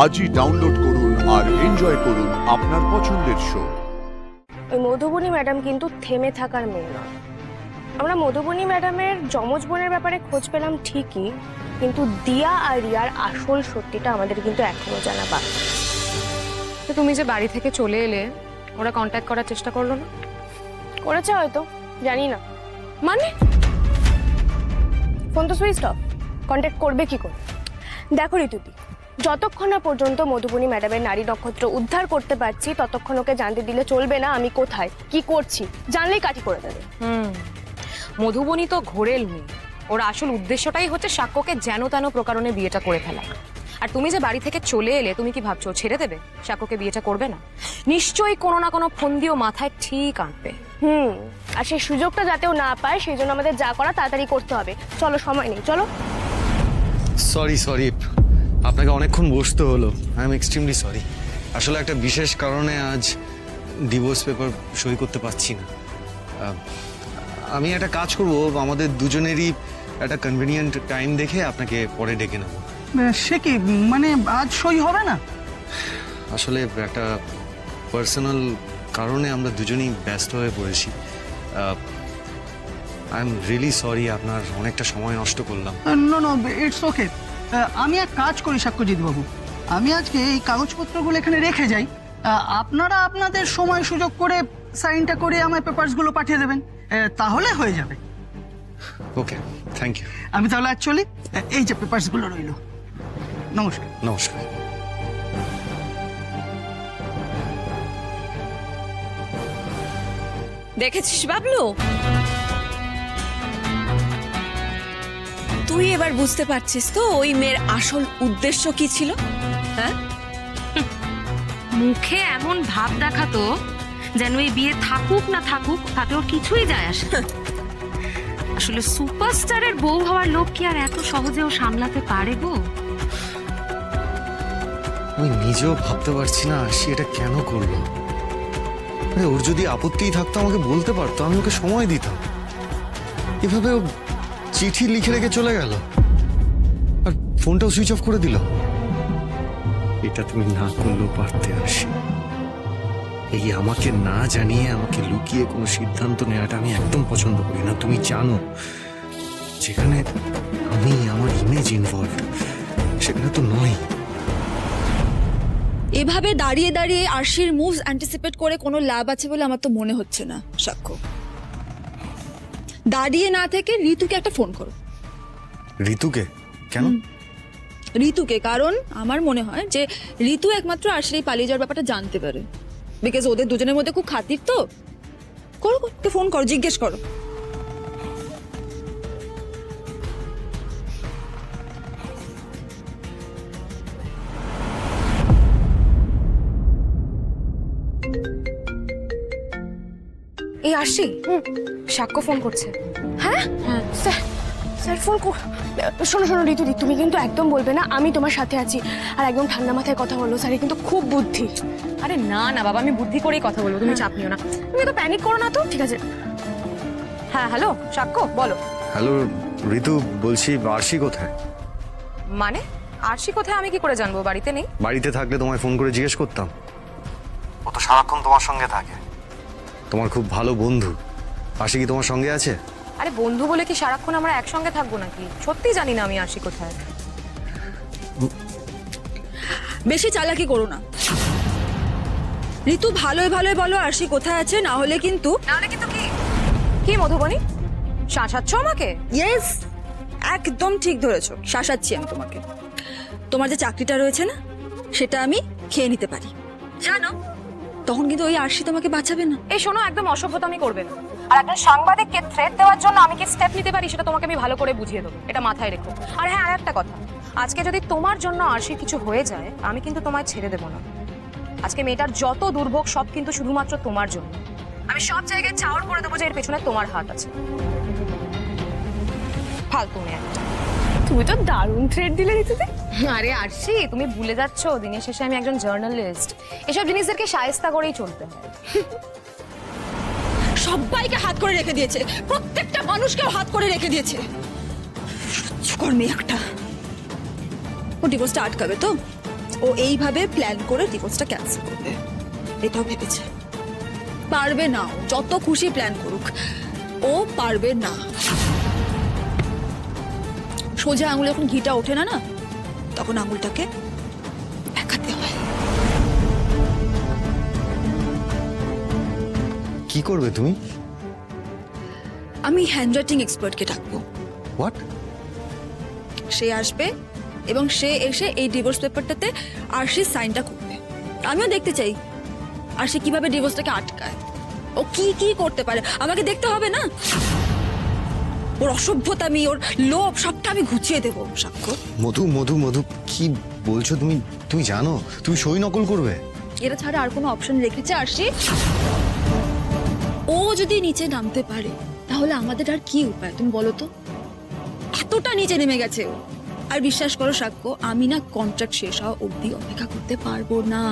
আজই ডাউনলোড করুন আর এনজয় করুন আপনার পছন্দের শো। ওই মধুবনী ম্যাডাম কিন্তু থেমে থাকার মেয়ে নয়। আমরা মধুবনী ম্যাডামের যমজ বোনের ব্যাপারে খোঁজ পেলাম ঠিকই, কিন্তু দিয়া আর রিয়ার আসল সত্যিটা আমাদের কিন্তু এখনো জানা বাকি। তো তুমি যে বাড়ি থেকে চলে এলে, ওরা কন্ট্যাক্ট করার চেষ্টা করলো না? করেছে হয়তো, জানি না। মানে ফোন তো সুইচ অফ, কন্ট্যাক্ট করবে কি করে? দেখো ঋতুদি, যতক্ষণ না পর্যন্ত মধুবনী ম্যাডামের নারী নক্ষত্র উদ্ধার করতে পারছি ততক্ষণ ওকে জানতে দিলে চলবে না আমি কোথায় কি করছি। জানলেই কাটি করে দেবে। মধুবনী তো ঘোরেল মেয়ে, ওর আসল উদ্দেশ্যটাই হচ্ছে সাক্ষ্যকে যেন তেন প্রকারণে বিয়েটা করে ফেলা। আর তুমি যে বাড়ি থেকে চলে এলে, তুমি কি ভাবছো ছেড়ে দেবে? সাক্ষ্যকে বিয়েটা করবে না? নিশ্চয়ই কোনো না কোনো ফন্দিও মাথায় ঠিক আনবে। আর সেই সুযোগটা যাতেও না পায় সেই জন্য আমাদের যা করা তাড়াতাড়ি করতে হবে। চলো, সময় নেই, চলো। সরি, আপনাকে অনেকক্ষণ বসতে হলো। I am extremely sorry. আসলে একটা বিশেষ কারণে আজ ডিভোর্স পেপার সই করতে পারছি না। আমি একটা কাজ করব, আমাদের দুজনেরই একটা কনভিনিয়েন্ট টাইম দেখে আপনাকে পরে ডেকে নেব। সে কি মানে আজ সই হবে না? আসলে একটা পার্সোনাল কারণে আমরা দুজনেই ব্যস্ত হয়ে পড়েছি। আই এম রিয়েলি সরি, আপনার অনেকটা সময় নষ্ট করলাম। No it's okay. আমি এক কাজ করি সাক্ষ্যজিৎ বাবু, আমি আজকে এই কাগজপত্রগুলো এখানে রেখে যাই, আপনারা আপনাদের সময় সুযোগ করে সাইনটা করে আমার পেপারসগুলো পাঠিয়ে দেবেন, তাহলে হয়ে যাবে। ওকে, থ্যাংক ইউ। আমি তাহলে আজ চলি। এই যে পেপারসগুলো রইল। নমস্কার। নমস্কার। দেখেছিস বাবলু, তুই এবার বুঝতে পারছিস তো ওই মেয়ের আসল উদ্দেশ্য কি ছিল? হ্যাঁ, মুখে এমন ভাব দেখাতো যেন এই বিয়ে থাকুক না থাকুক তাতে ওর কিছুই যায় আসে। আসলে সুপারস্টারের বউ হওয়ার লোক কি আর এত সহজেও সামলাতে পারে গো? আমি নিজেও ভাবতে পারছি না আশি এটা কেন করলো। ওর যদি আপত্তিই থাকতো আমাকে বলতে পারতো, আমি ওকে সময় দিতাম। এভাবে ও চিঠি লিখে রেখে চলে গেল আর ফোনটাও সুইচ অফ করে দিল। এটা তুমি না করলেও পারতে আশি। এই আমাকে না জানিয়ে আমাকে লুকিয়ে কোনো সিদ্ধান্ত নেওয়াটা আমি একদম পছন্দ করি না। তুমি জানো যেখানে আমি আমার ইমেজ ইনভলভ, সেখানে তো নয়। এভাবে দাঁড়িয়ে দাঁড়িয়ে আরশির মুভস অ্যান্টিসিপেট করে কোনো লাভ আছে বলে আমার তো মনে হচ্ছে না। সাক্ষ্য, দাঁড়িয়ে না থেকে ঋতুকে একটা ফোন করো। ঋতুকে? কেন? ঋতুকে, কারণ আমার মনে হয় যে ঋতু একমাত্র আরশির এই পালিয়ে যাওয়ার ব্যাপারটা জানতে পারে, বিকজ ওদের দুজনের মধ্যে খুব খাতির তো। করো, ফোন করো, জিজ্ঞেস করো। এই আরশি, সাক্ষ্য ফোন করছে। হ্যাঁ স্যার ফোন শোনো ঋতুদি, তুমি কিন্তু একদম বলবে না আমি তোমার সাথে আছি, আর একদম ঠান্ডা মাথায় কথা বললো। স্যার কিন্তু খুব বুদ্ধি। আরে না বাবা, আমি বুদ্ধি করেই কথা বলবো, তুমি চাপ নিও না। তুমি তো প্যানিক করো না তো। ঠিক আছে। হ্যাঁ হ্যালো সাক্ষ্য, বলো। হ্যালো ঋতু, বলছি আরশি কোথায়? মানে আরশি কোথায় আমি কি করে জানবো? বাড়িতে নেই। বাড়িতে থাকলে তোমায় ফোন করে জিজ্ঞেস করতাম। ও তো সারাক্ষণ তোমার সঙ্গে থাকে, তোমার খুব ভালো বন্ধু। আশি কি তোমার সঙ্গে আছে? আরে বন্ধু বলে কি সারাক্ষণ আমরা একসঙ্গে থাকবো নাকি? সত্যি জানি না আমি আরশি কোথায়। বেশি চালাকি করো না ঋতু, ভালোই বলো আরশি কোথায় আছে, না হলে কিন্তু কি মধুবনী শাসাচ্ছ আমাকে? ইয়েস, একদম ঠিক ধরেছো, শাসাচ্ছি আমি তোমাকে। তোমার যে চাকরিটা রয়েছে না, সেটা আমি খেয়ে নিতে পারি জানো, তখন কিন্তু ওই আরশি তোমাকে বাঁচাবে না। এই শোনো, একদম অসভ্যতামি করবে না। আর একজন সাংবাদিককে থ্রেট দেওয়ার জন্য আমি কি স্টেপ নিতে পারি সেটা তোমাকে আমি ভালো করে বুঝিয়ে দেবো, এটা মাথায় রেখো। আর হ্যাঁ, আর একটা কথা, আজকে যদি তোমার জন্য আরশির কিছু হয়ে যায় আমি কিন্তু তোমায় ছেড়ে দেবো না। আজকে মেয়েটার যত দুর্ভোগ সব কিন্তু শুধুমাত্র তোমার জন্য। আমি সব জায়গায় চাওয়ার করে দেবো যে এর পেছনে তোমার হাত আছে। ফালতু মেয়ে একটা। তুমি তো দারুণ থ্রেড দিলে ঋতুদি। আরে আরশি, তুমি ভুলে যাচ্ছ দিনের শেষে আমি একজন জার্নালিস্ট। এসব জিনিসদেরকে শায়েস্তা করেই চলতে হয়। সবাইকে হাত করে রেখে দিয়েছে, প্রত্যেকটা মানুষকেও হাত করে রেখে দিয়েছে। সহ্য কর মেয়ে একটা। ও ডিভোর্সটা আটকাবে তো? ও এইভাবে প্ল্যান করে ডিভোর্সটা ক্যান্সেল করবে, এটাও ভেবেছে। পারবে না, ও যত খুশি প্ল্যান করুক, ও পারবে না। সোজা আঙুলে যখন ঘিটা ওঠে না, তখন আঙুলটাকে দেখাতে হয়। কি করবে তুমি? আমি হ্যান্ডরাইটিং এক্সপার্টকে ডাকবো। হোয়াট? সে আসবে এবং সে এসে এই ডিভোর্স পেপারটাতে আরশির সাইনটা করবে। আমিও দেখতে চাই আরশি কিভাবে ডিভোর্সটাকে আটকায়, ও কি কি করতে পারে আমাকে দেখতে হবে না? ওর অসভ্যতামি, ওর লোভ সবটা আমি ঘুচিয়ে দেবো। সাক্ষ্য। মধু মধু মধু, কি বলছো তুমি? তুমি জানো তুমি সই নকল করবে? এটা ছাড়া আর কোনো অপশন রেখেছে আরশি? ও যদি নিচে নামতে পারে তাহলে আমাদের আর কি উপায় তুমি বলো তো? এতটা নিচে নেমে গেছে ও। আর বিশ্বাস করো সাক্ষ্য, আমি না কন্ট্রাক্ট শেষ হওয়া অবধি অপেক্ষা করতে পারবো না।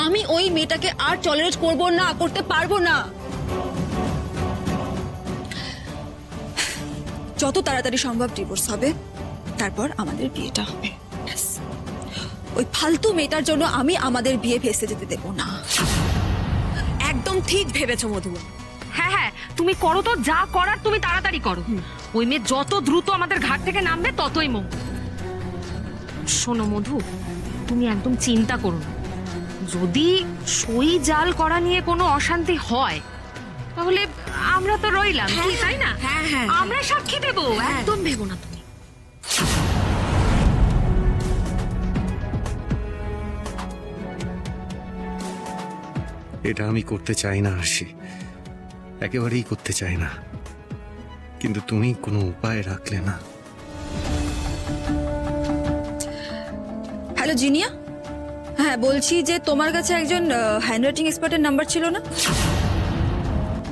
আমি ওই মেয়েটাকে আর টলারেট করবো না, করতে পারবো না। যত তাড়াতাড়ি সম্ভব ডিভোর্স হবে, তারপর আমাদের বিয়েটা হবে। ব্যাস। ওই ফালতু মেয়েটার জন্য আমি আমাদের বিয়ে ভেস্তে যেতে দেবো না। একদম ঠিক ভেবেছো মধু। হ্যাঁ হ্যাঁ, তুমি করো তো, যা করার তুমি তাড়াতাড়ি করো। ওই মেয়ে যত দ্রুত আমাদের ঘাট থেকে নামবে ততই মঙ্গল। শোনো মধু, তুমি একদম চিন্তা করো না। যদি সই জাল করা নিয়ে কোনো অশান্তি হয় তাহলে আমরা তো রইলাম, কি তাই না? হ্যাঁ হ্যাঁ, আমরা সাক্ষী দেবো, একদম ভেবো না তুমি। এটা আমি করতে চাই না আরশি, একেবারেই করতে চাই না, কিন্তু তুমি কোনো উপায় রাখলে না। হ্যালো জিনিয়া, হ্যাঁ বলছি যে তোমার কাছে একজন হ্যান্ডরাইটিং এক্সপার্টের নাম্বার ছিল না?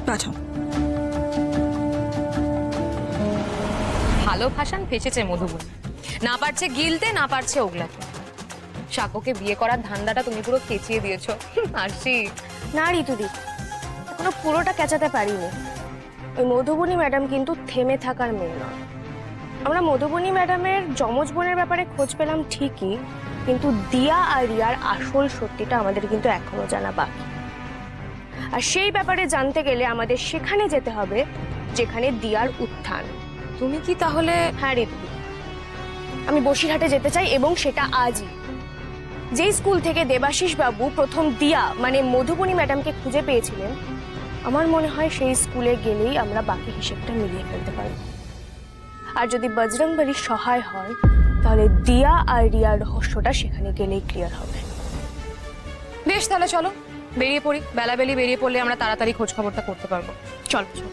পাঠাও। ভালো ভাষণ ফেসেছে মধুবনী, না পারছে গিলতে, না পারছে ওগলাতে। সাক্ষ্যকে বিয়ে করার ধান্দাটা তুমি পুরো কেচিয়ে দিয়েছো আরশি। না ঋতুদি, এখনো পুরোটা কেচাতে পারিনি। ওই মধুবনী ম্যাডাম কিন্তু থেমে থাকার মেয়ে নয়। আমরা মধুবনী ম্যাডামের যমজ বোনের ব্যাপারে খোঁজ পেলাম ঠিকই, কিন্তু দিয়া আর রিয়ার আসল সত্যিটা আমাদের কিন্তু এখনো জানা বাকি। আর সেই ব্যাপারে জানতে গেলে আমাদের সেখানে যেতে হবে যেখানে দিয়ার উত্থান। তুমি কি তাহলে? হ্যাঁ ঋতুদি, আমি বসিরহাটে যেতে চাই, এবং সেটা আজই। যেই স্কুল থেকে দেবাশিস বাবু প্রথম দিয়া মানে মধুবনী ম্যাডামকে খুঁজে পেয়েছিলেন, আমার মনে হয় সেই স্কুলে গেলেই আমরা বাকি হিসেবটা মিলিয়ে ফেলতে পারব। আর যদি বজরংবলীর সহায় হয় তাহলে দিয়া আর রিয়ার রহস্যটা সেখানে গেলেই ক্লিয়ার হবে। বেশ, তাহলে চলো বেরিয়ে পড়ি। বেলাবেলি বেরিয়ে পড়লে আমরা তাড়াতাড়ি খোঁজ খবরটা করতে পারবো। চল চল।